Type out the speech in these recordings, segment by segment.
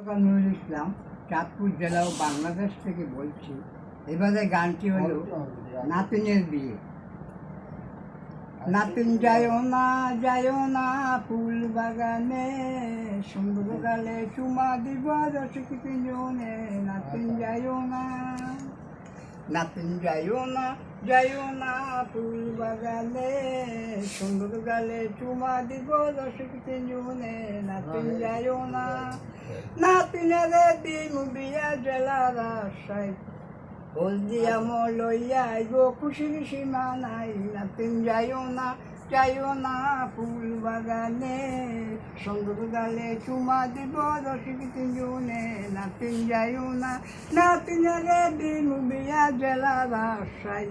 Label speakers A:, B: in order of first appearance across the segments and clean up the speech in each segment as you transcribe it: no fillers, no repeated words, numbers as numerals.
A: নুরুল ইসলাম, চাঁদপুর জেলা ও বাংলাদেশ থেকে বলছি। এবারে গানটি হলো নাতিনের বিয়ে। নাতিন যায়ও না ফুল বাগানে, সুন্দর গালে চুমা দিব রসিক তিনজনে। নাতিন যায়ও না ফুল বাগানে, সুন্দর গালে চুমা দিব রসিক তিনজনে। নাতিন যায়ও না, নাতিনের দিন বিয়া জেলার আশায়, হলদিয়া লইয়া আইব খুশির সীমা নাই। নাতিন যাইও না ফুল বাগানে, সুন্দর গালে চুমা দিব রসিক তিনজনে। নাতিন যাইও না, নাতিনের দিন বিয়া জেলার আশায়,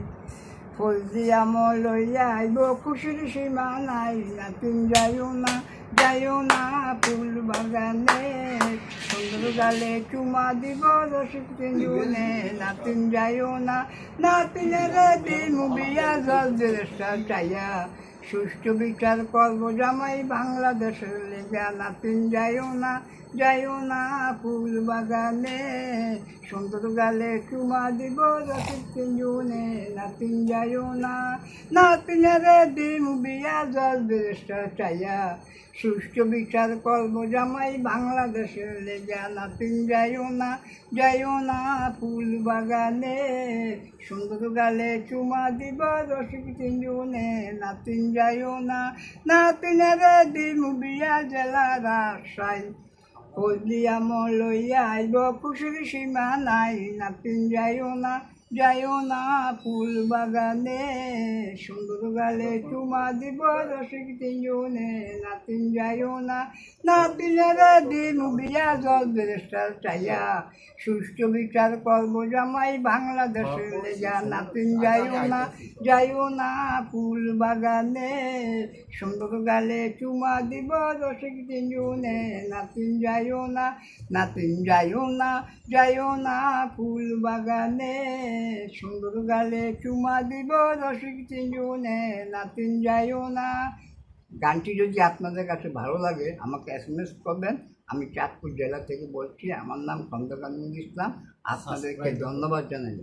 A: হলদিয়া লইয়া আইব খুশির সীমা নাই। নাতিন যাইও না ফুল বাগানে, সুন্দর গালে চুমা দিব রসিক তিনজনে। নাতিন যাইও না, নাতিনের দিন বিয়া জল দেশটা চাইয়া, সুষ্ঠু বিচার করব জামাই বাংলাদেশের লেগা। নাতিন যাইও না ফুল বাগানে, সুন্দর গালে চুমা দিব রসিক তিনজনে। নাতিন যাইও না, নাতিনের দিন বিয়া জল দেশটা চাইয়া, সুষ্ঠু বিচার করব জামাই বাংলাদেশের লেগা। নাতিন যাইও না ফুল বাগানে, সুন্দর গালে চুমা দিব রসিক তিনজনে। নাতিন যাইও না, নাতিনের দিন বিয়া জেলার আশায়, হলদিয়া লইয়া আইব খুশির সীমা নাই। নাতিন যাইও না ফুল বাগানে, সুন্দর গালে চুমা দিব রসিক তিনজনে। নাতিন যাইও না, নাতিনের দিন বিয়া জল বেরেস্টার চাইয়া, সুষ্ঠু বিচার করব জামাই বাংলাদেশের লেগা। নাতিন যাইও না ফুল বাগানে, সুন্দর গালে চুমা দিব রসিক তিনজনে। নাতিন যাইও না ফুল বাগানে, সুন্দর গালে চুমা দিব রসিক তিনজনে। নাতিন যাইও না। গানটি যদি আপনাদের কাছে ভালো লাগে আমাকে SMS করবেন। আমি চাঁদপুর জেলা থেকে বলছি, আমার নাম খন্দকার নুরুল ইসলাম। আপনাদেরকে ধন্যবাদ জানাই।